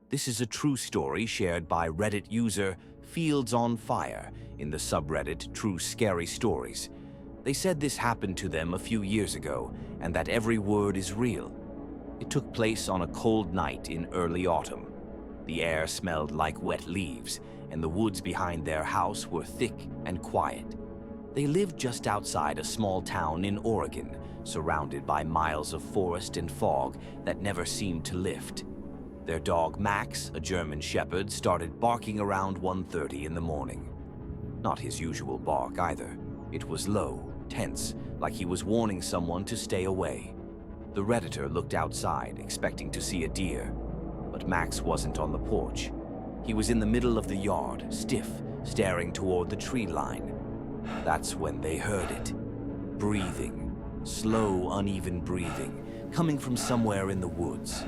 This is a true story shared by Reddit user Fields on Fire in the subreddit True Scary Stories. They said this happened to them a few years ago and that every word is real. It took place on a cold night in early autumn. The air smelled like wet leaves, and the woods behind their house were thick and quiet. They lived just outside a small town in Oregon, surrounded by miles of forest and fog that never seemed to lift. Their dog Max, a German Shepherd, started barking around 1:30 in the morning. Not his usual bark either. It was low, tense, like he was warning someone to stay away. The Redditor looked outside, expecting to see a deer, but Max wasn't on the porch. He was in the middle of the yard, stiff, staring toward the tree line. That's when they heard it. Breathing, slow, uneven breathing, coming from somewhere in the woods.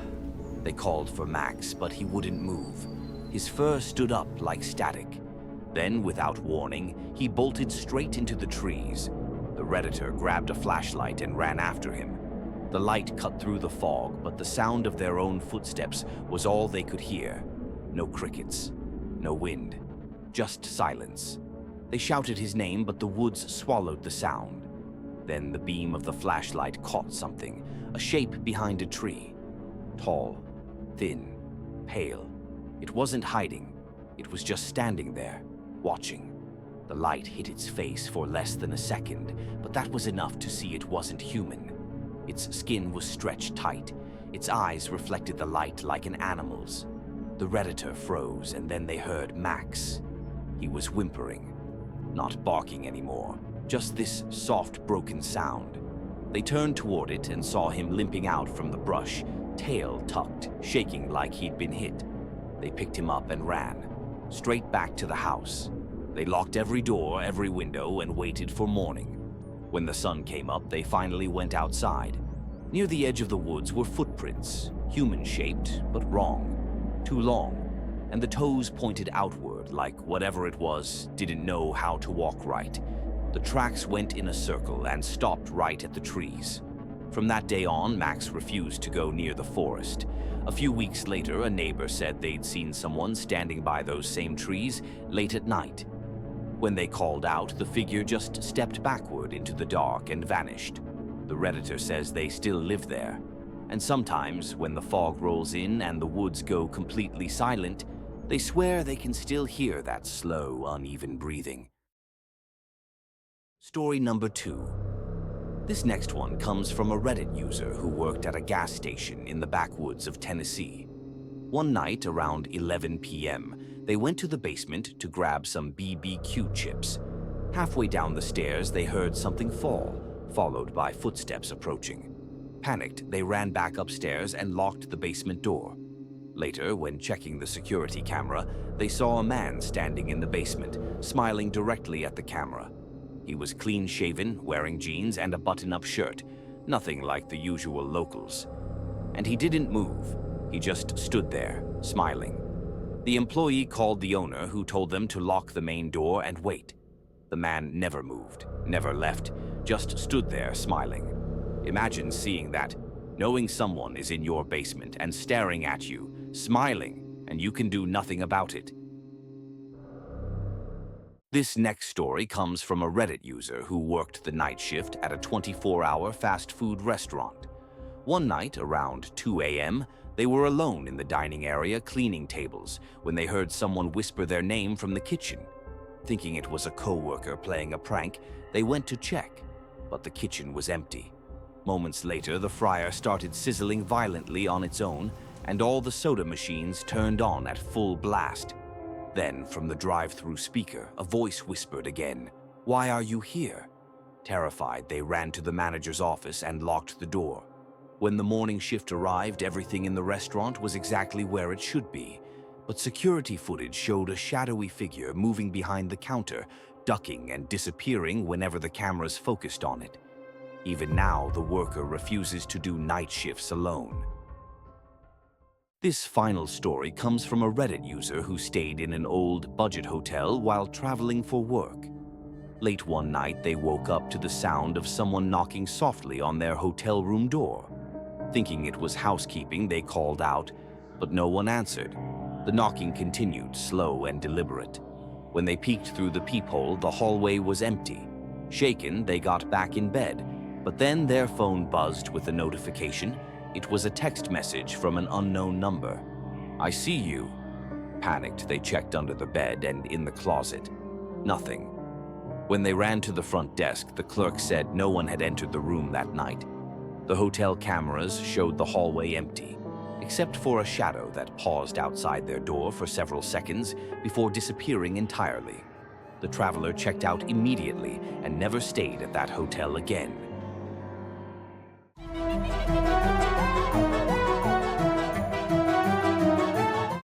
They called for Max, but he wouldn't move. His fur stood up like static. Then, without warning, he bolted straight into the trees. The Redditor grabbed a flashlight and ran after him. The light cut through the fog, but the sound of their own footsteps was all they could hear. No crickets, no wind, just silence. They shouted his name, but the woods swallowed the sound. Then the beam of the flashlight caught something, a shape behind a tree. Tall, thin, pale. It wasn't hiding. It was just standing there, watching. The light hit its face for less than a second, but that was enough to see it wasn't human. Its skin was stretched tight. Its eyes reflected the light like an animal's. The Redditor froze, and then they heard Max. He was whimpering, not barking anymore, just this soft, broken sound. They turned toward it and saw him limping out from the brush, tail tucked, shaking like he'd been hit. They picked him up and ran, straight back to the house. They locked every door, every window, and waited for morning. When the sun came up, they finally went outside. Near the edge of the woods were footprints, human-shaped, but wrong. Too long, and the toes pointed outward like whatever it was didn't know how to walk right. The tracks went in a circle and stopped right at the trees. From that day on, Max refused to go near the forest. A few weeks later, a neighbor said they'd seen someone standing by those same trees late at night. When they called out, the figure just stepped backward into the dark and vanished. The Redditor says they still live there. And sometimes, when the fog rolls in and the woods go completely silent, they swear they can still hear that slow, uneven breathing. Story number 2. This next one comes from a Reddit user who worked at a gas station in the backwoods of Tennessee. One night around 11 p.m., they went to the basement to grab some BBQ chips. Halfway down the stairs, they heard something fall, followed by footsteps approaching. Panicked, they ran back upstairs and locked the basement door. Later, when checking the security camera, they saw a man standing in the basement, smiling directly at the camera. He was clean-shaven, wearing jeans and a button-up shirt, nothing like the usual locals. And he didn't move. He just stood there, smiling. The employee called the owner, who told them to lock the main door and wait. The man never moved, never left, just stood there, smiling. Imagine seeing that, knowing someone is in your basement and staring at you, smiling, and you can do nothing about it. This next story comes from a Reddit user who worked the night shift at a 24-hour fast food restaurant. One night, around 2 a.m., they were alone in the dining area cleaning tables when they heard someone whisper their name from the kitchen. Thinking it was a coworker playing a prank, they went to check, but the kitchen was empty. Moments later, the fryer started sizzling violently on its own, and all the soda machines turned on at full blast. Then, from the drive-through speaker, a voice whispered again, "Why are you here?" Terrified, they ran to the manager's office and locked the door. When the morning shift arrived, everything in the restaurant was exactly where it should be, but security footage showed a shadowy figure moving behind the counter, ducking and disappearing whenever the cameras focused on it. Even now, the worker refuses to do night shifts alone. This final story comes from a Reddit user who stayed in an old budget hotel while traveling for work. Late one night, they woke up to the sound of someone knocking softly on their hotel room door. Thinking it was housekeeping, they called out, but no one answered. The knocking continued, slow and deliberate. When they peeked through the peephole, the hallway was empty. Shaken, they got back in bed, but then their phone buzzed with a notification. It was a text message from an unknown number. "I see you." Panicked, they checked under the bed and in the closet. Nothing. When they ran to the front desk, the clerk said no one had entered the room that night. The hotel cameras showed the hallway empty, except for a shadow that paused outside their door for several seconds before disappearing entirely. The traveler checked out immediately and never stayed at that hotel again.